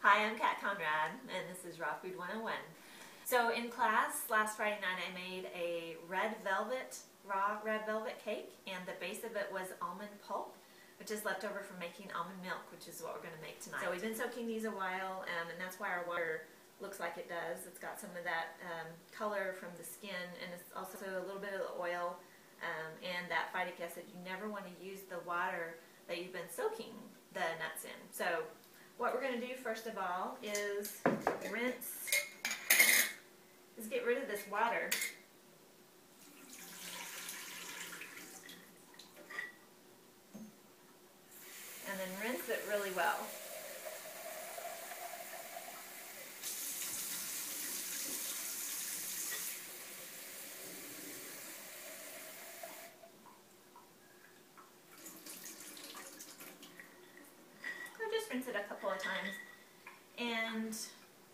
Hi, I'm Kat Conrad, and this is Raw Food 101. So in class, last Friday night I made a raw red velvet cake, and the base of it was almond pulp, which is left over from making almond milk, which is what we're going to make tonight. So we've been soaking these a while, and that's why our water looks like it does. It's got some of that color from the skin, and it's also a little bit of the oil and that phytic acid. You never want to use the water that you've been soaking the nuts in. So what we're going to do first of all is get rid of this water. And then rinse it really well. Rinse it a couple of times, and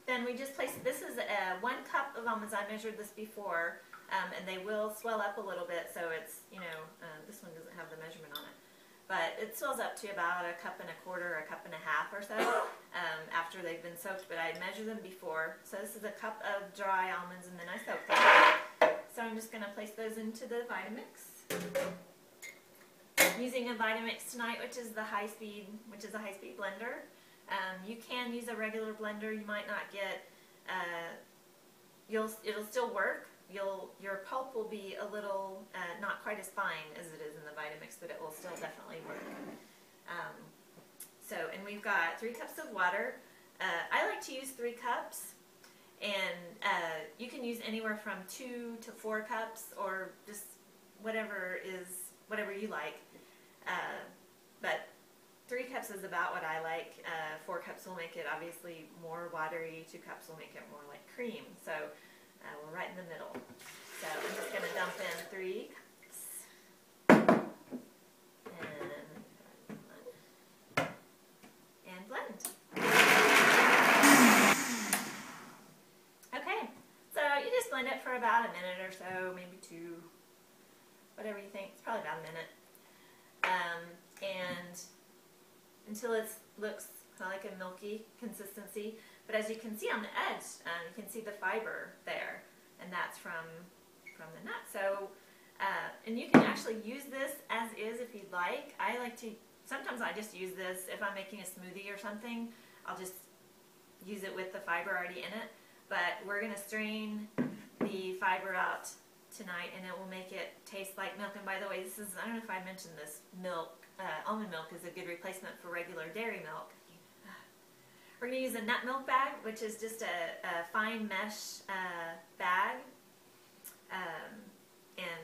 then we just place, this is 1 cup of almonds. I measured this before, and they will swell up a little bit, so it's, this one doesn't have the measurement on it, but it swells up to about 1.25 cups or 1.5 cups or so after they've been soaked, but I measured them before. So this is 1 cup of dry almonds, and then I soaked them. So I'm just going to place those into the Vitamix. Using a Vitamix tonight, which is a high-speed blender. You can use a regular blender. You might not get. It'll still work. Your pulp will be a little not quite as fine as it is in the Vitamix, but it will still definitely work. And we've got 3 cups of water. I like to use 3 cups, and you can use anywhere from 2 to 4 cups, or just whatever you like. But 3 cups is about what I like. 4 cups will make it obviously more watery. 2 cups will make it more like cream. So we're right in the middle. So I'm just going to dump in 3 cups and blend. Okay, so you just blend it for about a minute or so, maybe 2, whatever you think. It's probably about a minute. And until it looks kind of like a milky consistency. But as you can see on the edge, you can see the fiber there, and that's from the nut. So, and you can actually use this as is if you'd like. Sometimes I just use this if I'm making a smoothie or something. I'll just use it with the fiber already in it. But we're going to strain the fiber out tonight, and it will make it taste like milk. And by the way, I don't know if I mentioned this, almond milk is a good replacement for regular dairy milk. We're going to use a nut milk bag, which is just a fine mesh bag. And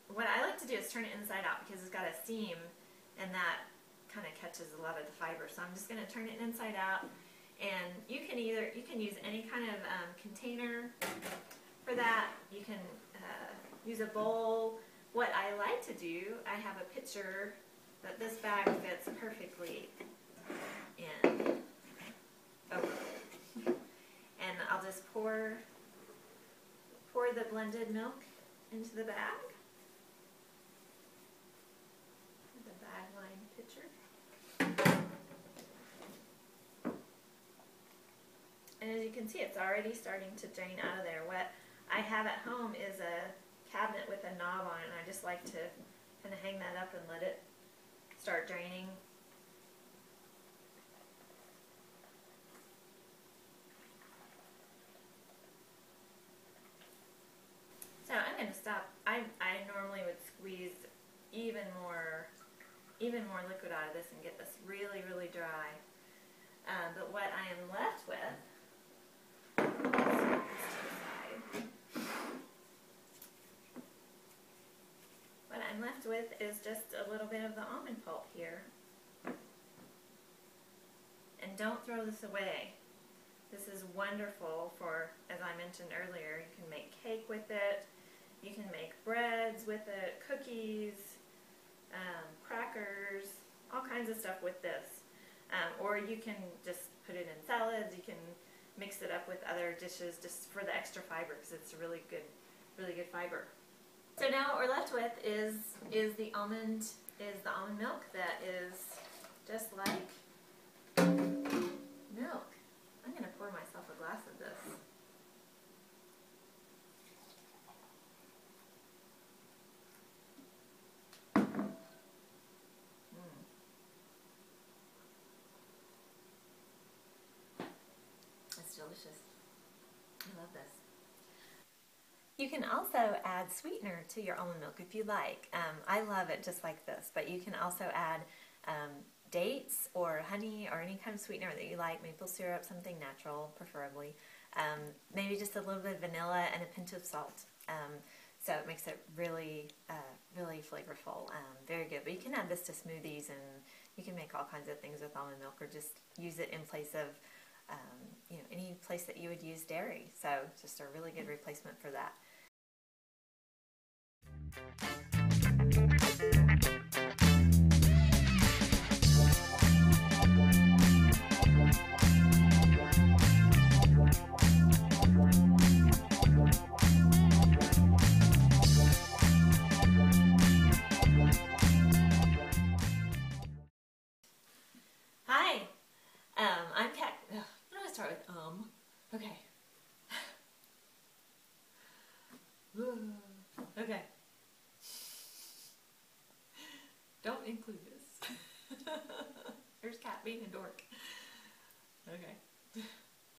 what I like to do is turn it inside out, because it's got a seam, and that kind of catches a lot of the fiber. So I'm just going to turn it inside out, and you can use any kind of container for that. You can use a bowl. What I like to do, I have a pitcher that this bag fits perfectly in. And I'll just pour the blended milk into the bag. The bag-lined pitcher. And as you can see, it's already starting to drain out of there. What I have at home is a cabinet with a knob on it, and I just like to kind of hang that up and let it start draining. So I'm going to stop. I normally would squeeze even more liquid out of this and get this really, really dry. But what I am left with, is just a little bit of the almond pulp here. And don't throw this away. This is wonderful for, as I mentioned earlier, you can make cake with it, you can make breads with it, cookies, crackers, all kinds of stuff with this. Or you can just put it in salads, you can mix it up with other dishes just for the extra fiber, because it's a really good fiber. So now what we're left with is the almond milk that is just like milk. delicious. I love this. You can also add sweetener to your almond milk if you like. I love it just like this, but you can also add dates or honey or any kind of sweetener that you like, maple syrup, something natural preferably. Maybe just a little bit of vanilla and a pinch of salt. So it makes it really, really flavorful. Very good. But you can add this to smoothies, and you can make all kinds of things with almond milk, or just use it in place of any place that you would use dairy. So just a really good replacement for that. Hi, I'm Kat. I'm going to start with Okay. Okay. Don't include this. There's Kat being a dork. Okay.